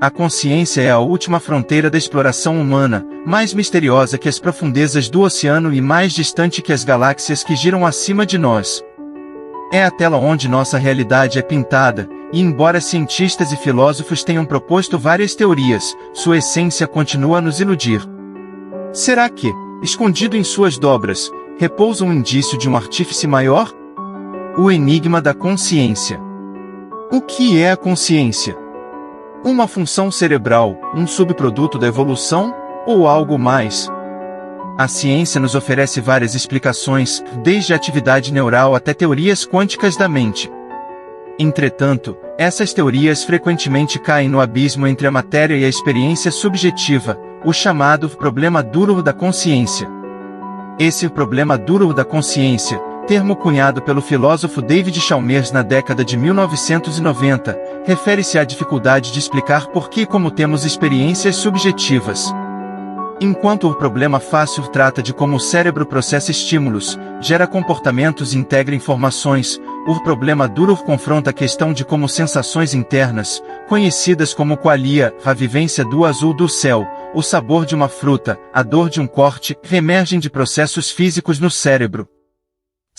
A consciência é a última fronteira da exploração humana, mais misteriosa que as profundezas do oceano e mais distante que as galáxias que giram acima de nós. É a tela onde nossa realidade é pintada, e embora cientistas e filósofos tenham proposto várias teorias, sua essência continua a nos iludir. Será que, escondido em suas dobras, repousa um indício de um artífice maior? O enigma da consciência. O que é a consciência? Uma função cerebral, um subproduto da evolução, ou algo mais? A ciência nos oferece várias explicações, desde a atividade neural até teorias quânticas da mente. Entretanto, essas teorias frequentemente caem no abismo entre a matéria e a experiência subjetiva, o chamado problema duro da consciência. Esse problema duro da consciência, termo cunhado pelo filósofo David Chalmers na década de 1990, refere-se à dificuldade de explicar por que e como temos experiências subjetivas. Enquanto o problema fácil trata de como o cérebro processa estímulos, gera comportamentos e integra informações, o problema duro confronta a questão de como sensações internas, conhecidas como qualia, a vivência do azul do céu, o sabor de uma fruta, a dor de um corte, emergem de processos físicos no cérebro.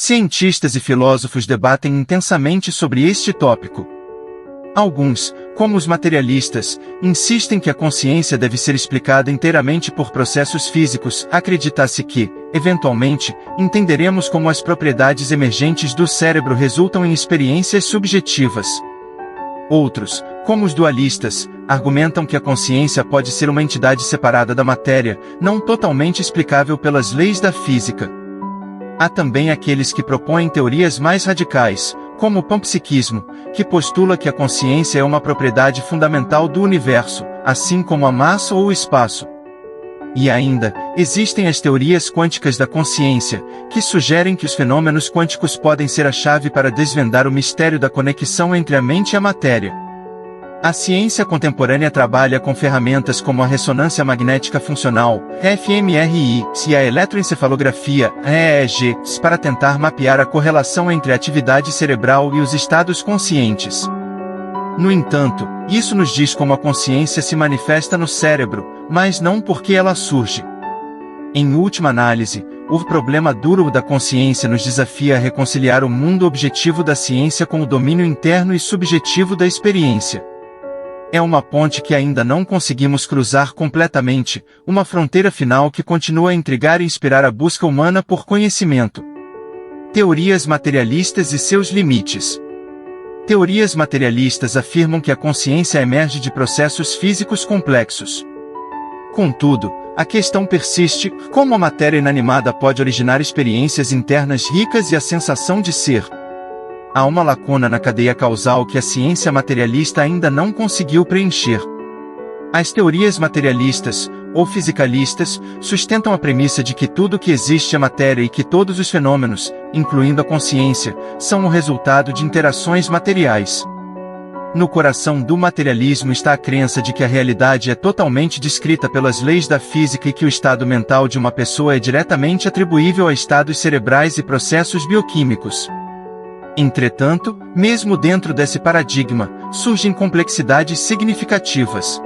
Cientistas e filósofos debatem intensamente sobre este tópico. Alguns, como os materialistas, insistem que a consciência deve ser explicada inteiramente por processos físicos. Acredita-se que, eventualmente, entenderemos como as propriedades emergentes do cérebro resultam em experiências subjetivas. Outros, como os dualistas, argumentam que a consciência pode ser uma entidade separada da matéria, não totalmente explicável pelas leis da física. Há também aqueles que propõem teorias mais radicais, como o panpsiquismo, que postula que a consciência é uma propriedade fundamental do universo, assim como a massa ou o espaço. E ainda, existem as teorias quânticas da consciência, que sugerem que os fenômenos quânticos podem ser a chave para desvendar o mistério da conexão entre a mente e a matéria. A ciência contemporânea trabalha com ferramentas como a ressonância magnética funcional, fMRI, e a eletroencefalografia, EEG, para tentar mapear a correlação entre a atividade cerebral e os estados conscientes. No entanto, isso nos diz como a consciência se manifesta no cérebro, mas não porque ela surge. Em última análise, o problema duro da consciência nos desafia a reconciliar o mundo objetivo da ciência com o domínio interno e subjetivo da experiência. É uma ponte que ainda não conseguimos cruzar completamente, uma fronteira final que continua a intrigar e inspirar a busca humana por conhecimento. Teorias materialistas e seus limites. Teorias materialistas afirmam que a consciência emerge de processos físicos complexos. Contudo, a questão persiste: como a matéria inanimada pode originar experiências internas ricas e a sensação de ser? Há uma lacuna na cadeia causal que a ciência materialista ainda não conseguiu preencher. As teorias materialistas, ou fisicalistas, sustentam a premissa de que tudo que existe é matéria e que todos os fenômenos, incluindo a consciência, são o resultado de interações materiais. No coração do materialismo está a crença de que a realidade é totalmente descrita pelas leis da física e que o estado mental de uma pessoa é diretamente atribuível a estados cerebrais e processos bioquímicos. Entretanto, mesmo dentro desse paradigma, surgem complexidades significativas.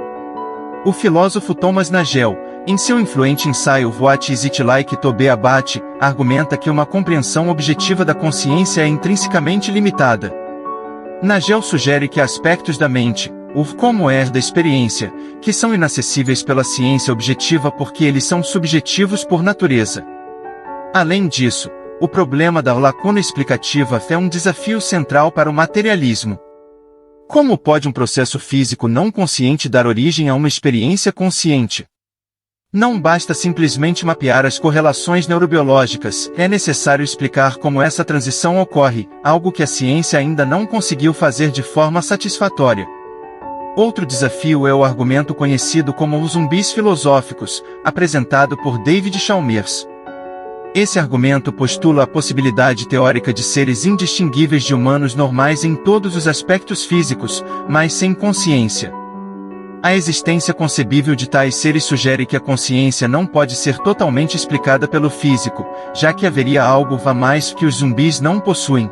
O filósofo Thomas Nagel, em seu influente ensaio What is it like to be a bat, argumenta que uma compreensão objetiva da consciência é intrinsecamente limitada. Nagel sugere que há aspectos da mente, o como é da experiência, que são inacessíveis pela ciência objetiva porque eles são subjetivos por natureza. Além disso, o problema da lacuna explicativa é um desafio central para o materialismo. Como pode um processo físico não consciente dar origem a uma experiência consciente? Não basta simplesmente mapear as correlações neurobiológicas, é necessário explicar como essa transição ocorre, algo que a ciência ainda não conseguiu fazer de forma satisfatória. Outro desafio é o argumento conhecido como os zumbis filosóficos, apresentado por David Chalmers. Esse argumento postula a possibilidade teórica de seres indistinguíveis de humanos normais em todos os aspectos físicos, mas sem consciência. A existência concebível de tais seres sugere que a consciência não pode ser totalmente explicada pelo físico, já que haveria algo a mais que os zumbis não possuem.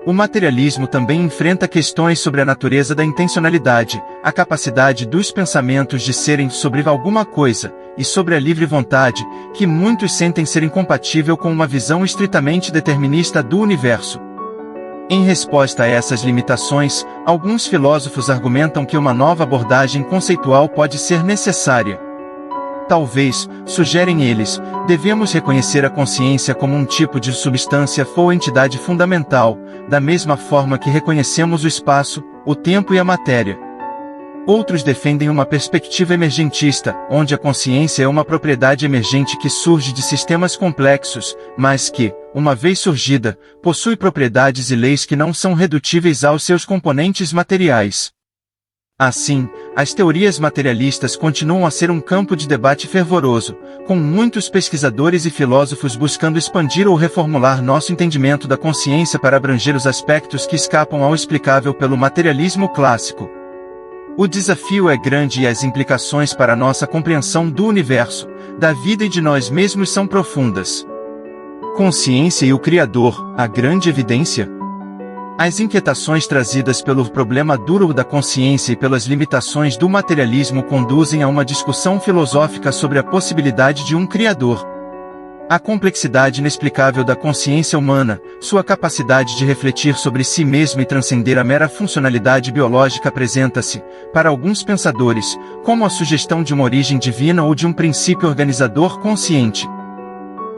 O materialismo também enfrenta questões sobre a natureza da intencionalidade, a capacidade dos pensamentos de serem sobre alguma coisa, e sobre a livre vontade, que muitos sentem ser incompatível com uma visão estritamente determinista do universo. Em resposta a essas limitações, alguns filósofos argumentam que uma nova abordagem conceitual pode ser necessária. Talvez, sugerem eles, devemos reconhecer a consciência como um tipo de substância ou entidade fundamental, da mesma forma que reconhecemos o espaço, o tempo e a matéria. Outros defendem uma perspectiva emergentista, onde a consciência é uma propriedade emergente que surge de sistemas complexos, mas que, uma vez surgida, possui propriedades e leis que não são redutíveis aos seus componentes materiais. Assim, as teorias materialistas continuam a ser um campo de debate fervoroso, com muitos pesquisadores e filósofos buscando expandir ou reformular nosso entendimento da consciência para abranger os aspectos que escapam ao explicável pelo materialismo clássico. O desafio é grande e as implicações para nossa compreensão do universo, da vida e de nós mesmos são profundas. Consciência e o Criador, a grande evidência? As inquietações trazidas pelo problema duro da consciência e pelas limitações do materialismo conduzem a uma discussão filosófica sobre a possibilidade de um Criador. A complexidade inexplicável da consciência humana, sua capacidade de refletir sobre si mesma e transcender a mera funcionalidade biológica apresenta-se, para alguns pensadores, como a sugestão de uma origem divina ou de um princípio organizador consciente.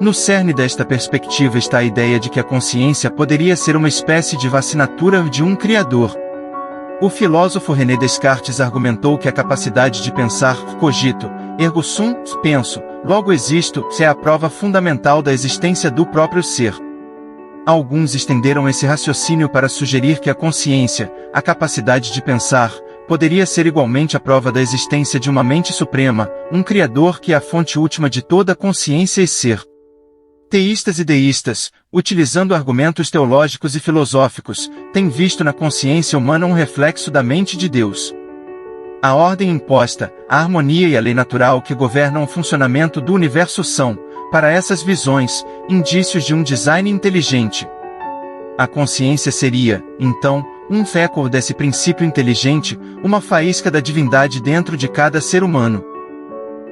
No cerne desta perspectiva está a ideia de que a consciência poderia ser uma espécie de vacinatura de um Criador. O filósofo René Descartes argumentou que a capacidade de pensar, cogito, ergo sum, penso, logo existo, é a prova fundamental da existência do próprio ser. Alguns estenderam esse raciocínio para sugerir que a consciência, a capacidade de pensar, poderia ser igualmente a prova da existência de uma mente suprema, um Criador que é a fonte última de toda consciência e ser. Teístas e deístas, utilizando argumentos teológicos e filosóficos, têm visto na consciência humana um reflexo da mente de Deus. A ordem imposta, a harmonia e a lei natural que governam o funcionamento do universo são, para essas visões, indícios de um design inteligente. A consciência seria, então, um fécul desse princípio inteligente, uma faísca da divindade dentro de cada ser humano.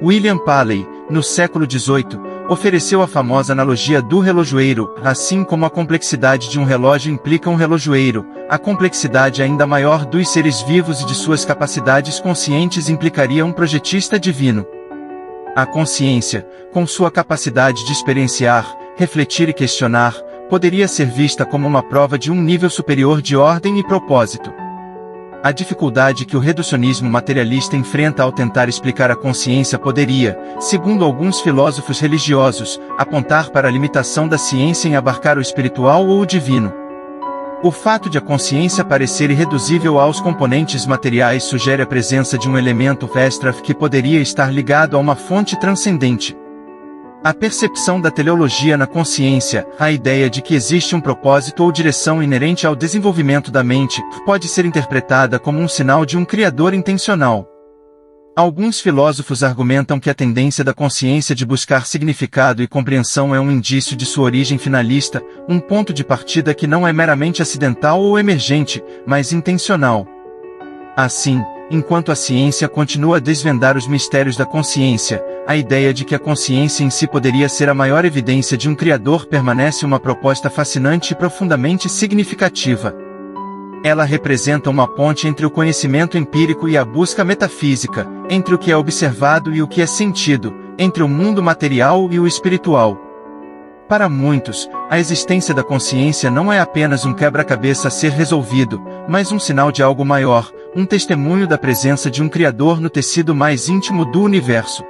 William Paley, no século XVIII, ofereceu a famosa analogia do relojoeiro, assim como a complexidade de um relógio implica um relojoeiro, a complexidade ainda maior dos seres vivos e de suas capacidades conscientes implicaria um projetista divino. A consciência, com sua capacidade de experienciar, refletir e questionar, poderia ser vista como uma prova de um nível superior de ordem e propósito. A dificuldade que o reducionismo materialista enfrenta ao tentar explicar a consciência poderia, segundo alguns filósofos religiosos, apontar para a limitação da ciência em abarcar o espiritual ou o divino. O fato de a consciência parecer irreduzível aos componentes materiais sugere a presença de um elemento extra que poderia estar ligado a uma fonte transcendente. A percepção da teleologia na consciência, a ideia de que existe um propósito ou direção inerente ao desenvolvimento da mente, pode ser interpretada como um sinal de um Criador intencional. Alguns filósofos argumentam que a tendência da consciência de buscar significado e compreensão é um indício de sua origem finalista, um ponto de partida que não é meramente acidental ou emergente, mas intencional. Assim, enquanto a ciência continua a desvendar os mistérios da consciência, a ideia de que a consciência em si poderia ser a maior evidência de um Criador permanece uma proposta fascinante e profundamente significativa. Ela representa uma ponte entre o conhecimento empírico e a busca metafísica, entre o que é observado e o que é sentido, entre o mundo material e o espiritual. Para muitos, a existência da consciência não é apenas um quebra-cabeça a ser resolvido, mas um sinal de algo maior, um testemunho da presença de um Criador no tecido mais íntimo do universo.